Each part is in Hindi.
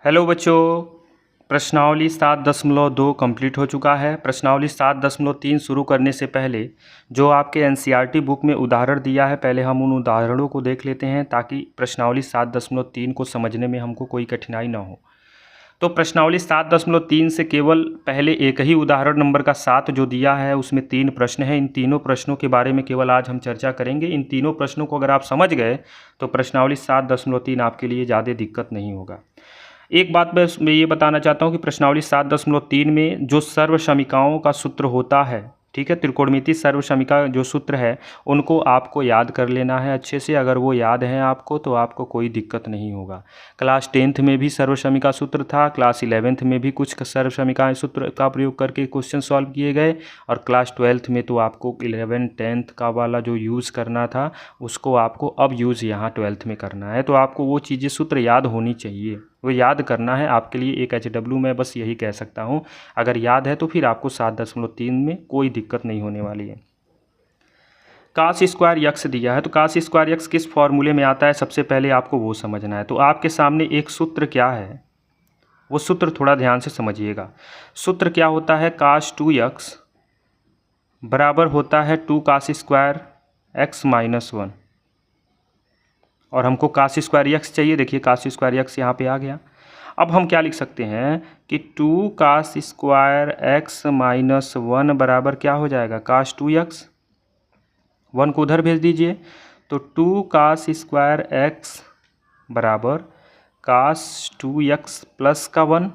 हेलो बच्चों, प्रश्नावली 7.2 कंप्लीट हो चुका है। प्रश्नावली 7.3 शुरू करने से पहले जो आपके एनसीईआरटी बुक में उदाहरण दिया है, पहले हम उन उदाहरणों को देख लेते हैं ताकि प्रश्नावली 7.3 को समझने में हमको कोई कठिनाई ना हो। तो प्रश्नावली 7.3 से केवल पहले एक ही उदाहरण नंबर का 7 जो दिया है उसमें 3 प्रश्न हैं। इन तीनों प्रश्नों के बारे में केवल आज हम चर्चा करेंगे। इन तीनों प्रश्नों को अगर आप समझ गए तो प्रश्नावली 7.3 आपके लिए ज़्यादा दिक्कत नहीं होगा। एक बात मैं ये बताना चाहता हूँ कि प्रश्नावली 7.3 में जो सर्वसमीकाओं का सूत्र होता है, ठीक है, त्रिकोणमितीय सर्वसमीका जो सूत्र है उनको आपको याद कर लेना है अच्छे से। अगर वो याद हैं आपको तो आपको कोई दिक्कत नहीं होगा। क्लास 10th में भी सर्वसमीका सूत्र था, क्लास 11th में भी कुछ सर्वसमीका सूत्र का प्रयोग करके क्वेश्चन सॉल्व किए गए, और क्लास 12th में तो आपको 11 10th का वाला जो यूज़ करना था उसको आपको अब यूज़ यहाँ 12th में करना है। तो आपको वो चीज़ें सूत्र याद होनी चाहिए, वो याद करना है आपके लिए एक HW। मैं बस यही कह सकता हूँ, अगर याद है तो फिर आपको 7.3 में कोई दिक्कत नहीं होने वाली है। कास स्क्वायर यक्स दिया है, तो कास स्क्वायर यक्स किस फॉर्मूले में आता है सबसे पहले आपको वो समझना है। तो आपके सामने एक सूत्र क्या है, वो सूत्र थोड़ा ध्यान से समझिएगा। सूत्र क्या होता है, कास 2x बराबर होता है 2 कास स्क्वायर x माइनस 1, और हमको कास स्क्वायर यक्स चाहिए। देखिए कास स्क्वायर यक्स यहाँ पे आ गया। अब हम क्या लिख सकते हैं कि 2 कास स्क्वायर x माइनस 1 बराबर क्या हो जाएगा, कास 2x। 1 को उधर भेज दीजिए, तो 2 कास स्क्वायर x बराबर कास 2x प्लस का 1।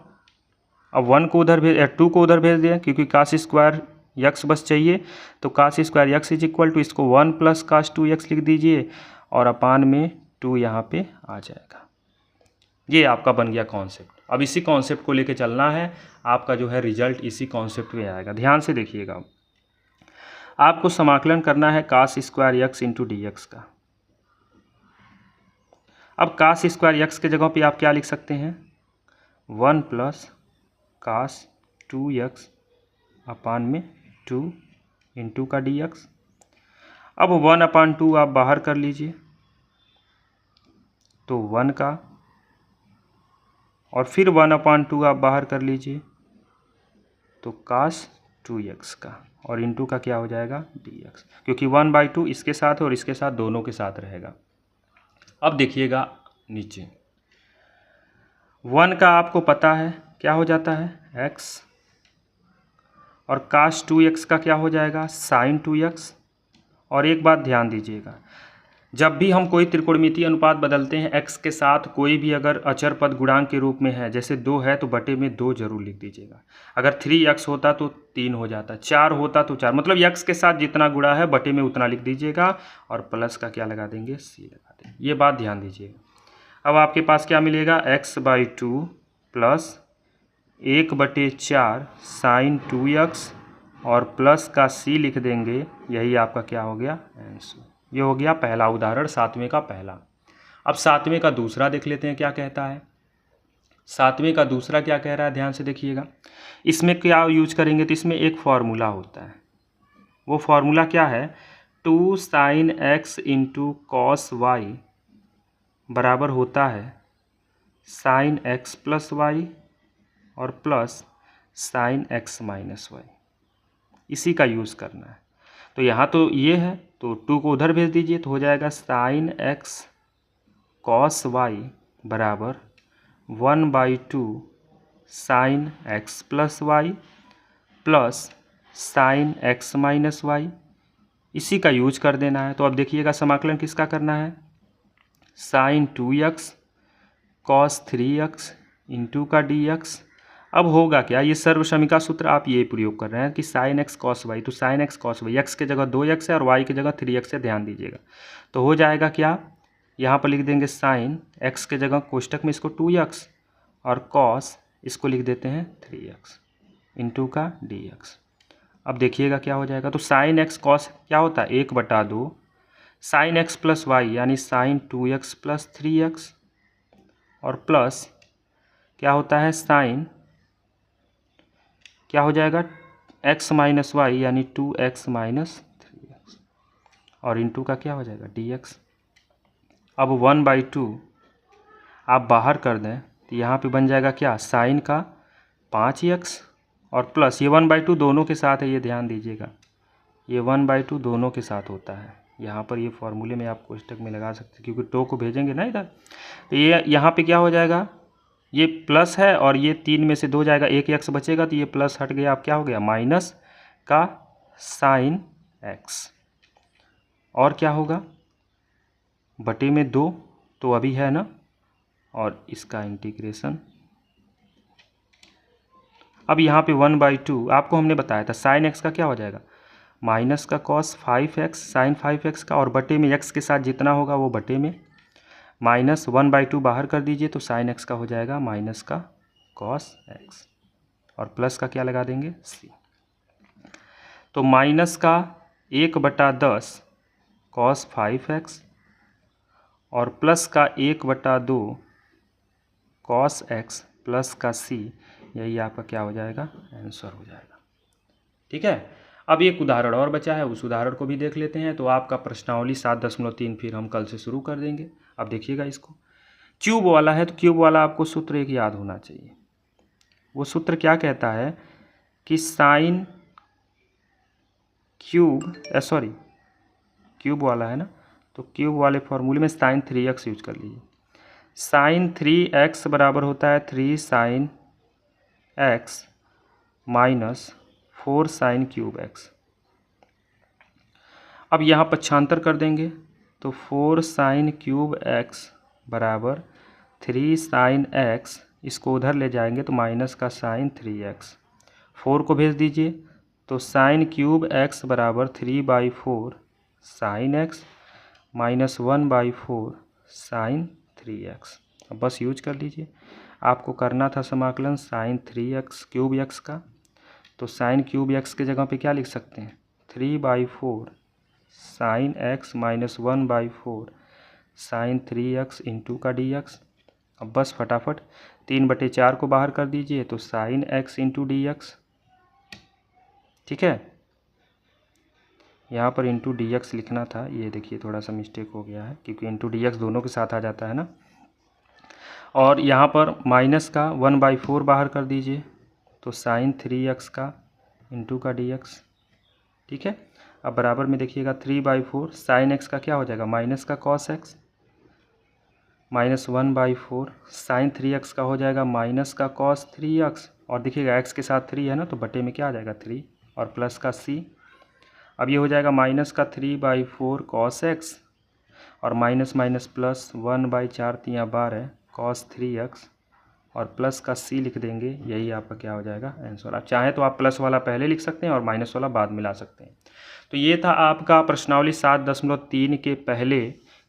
अब 1 को उधर भेज 2 को उधर भेज दिया क्योंकि कास स्क्वायर यक्स बस चाहिए, तो cos square x is equal to इसको 1 प्लस कास 2x लिख दीजिए, और अपान में 2 यहाँ पे आ जाएगा। ये आपका बन गया कॉन्सेप्ट। अब इसी कॉन्सेप्ट को लेके चलना है, आपका जो है रिजल्ट इसी कॉन्सेप्ट में आएगा। ध्यान से देखिएगा, आपको समाकलन करना है cos square x into d x का। अब कास स्क्वायर यक्स के जगह पे आप क्या लिख सकते हैं, 1 प्लस कास 2x अपान में 2 इंटू का डी एक्स। अब 1/2 आप बाहर कर लीजिए, तो 1 का, और फिर 1/2 आप बाहर कर लीजिए तो कास 2x का, और इंटू का क्या हो जाएगा, dx, क्योंकि 1/2 इसके साथ है और इसके साथ दोनों के साथ रहेगा। अब देखिएगा नीचे 1 का आपको पता है क्या हो जाता है x, और कास 2x का क्या हो जाएगा, साइन 2x। और एक बात ध्यान दीजिएगा, जब भी हम कोई त्रिकोणमितीय अनुपात बदलते हैं x के साथ कोई भी अगर अचर पद गुणांक के रूप में है, जैसे 2 है तो बटे में 2 जरूर लिख दीजिएगा। अगर 3x होता तो 3 हो जाता, 4 होता तो 4, मतलब x के साथ जितना गुणा है बटे में उतना लिख दीजिएगा, और प्लस का क्या लगा देंगे, c लगा देंगे। ये बात ध्यान दीजिएगा। अब आपके पास क्या मिलेगा, x/2 प्लस 1/4 साइन 2x, और प्लस का c लिख देंगे। यही आपका क्या हो गया, आंसर। ये हो गया पहला उदाहरण, 7वें का पहला। अब 7वें का दूसरा देख लेते हैं क्या कहता है। 7वें का दूसरा क्या कह रहा है, ध्यान से देखिएगा। इसमें क्या यूज करेंगे, तो इसमें एक फॉर्मूला होता है। वो फॉर्मूला क्या है, 2 sine x into cos y बराबर होता है साइन x प्लस वाई और plus sine x minus y. इसी का यूज़ करना है। तो यहाँ तो ये है, तो 2 को उधर भेज दीजिए, तो हो जाएगा साइन x कॉस वाई बराबर 1/2 sine x plus y plus sine x minus y. इसी का यूज कर देना है। तो अब देखिएगा समाकलन किसका करना है, sine 2x cos 3x into का dx। अब होगा क्या, ये सर्वसमीका सूत्र आप ये प्रयोग कर रहे हैं कि साइन एक्स कॉस वाई, तो sine x cos y, x के जगह 2x है और y की जगह 3x है, ध्यान दीजिएगा। तो हो जाएगा क्या, यहाँ पर लिख देंगे साइन x के जगह कोष्टक में इसको 2x, और कॉस इसको लिख देते हैं 3x इंटू का dx। अब देखिएगा क्या हो जाएगा, तो साइन एक्स कॉस क्या होता है, 1/2 साइन x प्लस वाई यानी साइन 2x प्लस 3x, और प्लस क्या होता है, साइन क्या हो जाएगा, x माइनस वाई यानी 2x माइनस 3x, और इंटू का क्या हो जाएगा, dx। अब 1/2 आप बाहर कर दें, तो यहाँ पे बन जाएगा क्या, साइन का 5x और प्लस ये 1/2 दोनों के साथ है, ये ध्यान दीजिएगा, ये 1/2 दोनों के साथ होता है। यहाँ पर ये फॉर्मूले में आप कोष्टक में लगा सकते हैं क्योंकि 2 को भेजेंगे ना इधर, तो ये यहाँ पे क्या हो जाएगा, ये प्लस है और ये 3 में से 2 जाएगा, एक x बचेगा तो ये प्लस हट गया, अब क्या हो गया माइनस का साइन x, और क्या होगा बटे में 2 तो अभी है ना, और इसका इंटीग्रेशन। अब यहाँ पे 1/2 आपको हमने बताया था साइन x का क्या हो जाएगा, माइनस का कॉस 5x साइन 5x का, और बटे में x के साथ जितना होगा वो बटे में, माइनस 1/2 बाहर कर दीजिए तो साइन x का हो जाएगा माइनस का कॉस x, और प्लस का क्या लगा देंगे c। तो माइनस का 1/10 कॉस 5x और प्लस का 1/2 कॉस x प्लस का c, यही आपका क्या हो जाएगा, आंसर हो जाएगा। ठीक है, अब एक उदाहरण और बचा है, उस उदाहरण को भी देख लेते हैं। तो आपका प्रश्नावली 7.3 फिर हम कल से शुरू कर देंगे। अब देखिएगा इसको, क्यूब वाला है तो क्यूब वाला आपको सूत्र एक याद होना चाहिए। वो सूत्र क्या कहता है कि साइन क्यूब क्यूब वाला है ना, तो क्यूब वाले फॉर्मूले में साइन 3x यूज कर लीजिए। साइन 3x बराबर होता है 3 sine x minus 4 sine cube x। अब यहाँ पक्षांतर कर देंगे तो 4 साइन क्यूब x बराबर 3 साइन x, इसको उधर ले जाएंगे तो माइनस का साइन 3x, 4 को भेज दीजिए तो साइन क्यूब x बराबर 3/4 sine x minus 1/4 sine 3x। अब बस यूज कर लीजिए, आपको करना था समाकलन साइन 3x क्यूब x का, तो साइन क्यूब x के जगह पे क्या लिख सकते हैं 3/4 sine x minus 1/4 sine 3x into का dx। अब बस फटाफट 3/4 को बाहर कर दीजिए तो साइन x इंटू dx। ठीक है, यहाँ पर इंटू dx लिखना था, ये देखिए थोड़ा सा मिस्टेक हो गया है क्योंकि इंटू dx दोनों के साथ आ जाता है ना। और यहाँ पर माइनस का 1/4 बाहर कर दीजिए तो साइन 3x का इंटू का dx। ठीक है, अब बराबर में देखिएगा 3/4 साइन x का क्या हो जाएगा माइनस का cos x minus 1/4 sine 3x का हो जाएगा माइनस का कॉस 3x, और देखिएगा x के साथ 3 है ना तो बटे में क्या आ जाएगा 3 और प्लस का c। अब ये हो जाएगा माइनस का 3/4 कॉस x और minus minus plus 1/4 3 12 cos 3x और प्लस का c लिख देंगे, यही आपका क्या हो जाएगा आंसर। आप चाहें तो आप प्लस वाला पहले लिख सकते हैं और माइनस वाला बाद मिला सकते हैं। तो ये था आपका प्रश्नावली 7.3 के पहले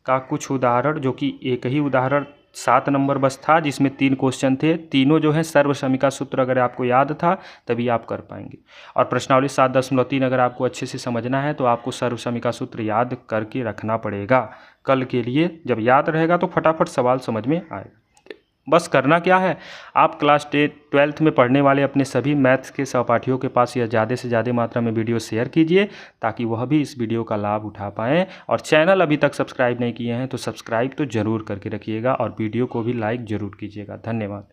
का कुछ उदाहरण, जो कि एक ही उदाहरण 7 नंबर बस था जिसमें 3 क्वेश्चन थे। तीनों जो है सर्वसमिका सूत्र अगर आपको याद था तभी आप कर पाएंगे। और प्रश्नावली 7.3 अगर आपको अच्छे से समझना है तो आपको सर्वसमिका सूत्र याद करके रखना पड़ेगा कल के लिए। जब याद रहेगा तो फटाफट सवाल समझ में आएगा। बस करना क्या है, आप क्लास 12th में पढ़ने वाले अपने सभी मैथ्स के सहपाठियों के पास यह ज़्यादा से ज़्यादा मात्रा में वीडियो शेयर कीजिए ताकि वह भी इस वीडियो का लाभ उठा पाएँ। और चैनल अभी तक सब्सक्राइब नहीं किए हैं तो सब्सक्राइब तो ज़रूर करके रखिएगा और वीडियो को भी लाइक ज़रूर कीजिएगा। धन्यवाद।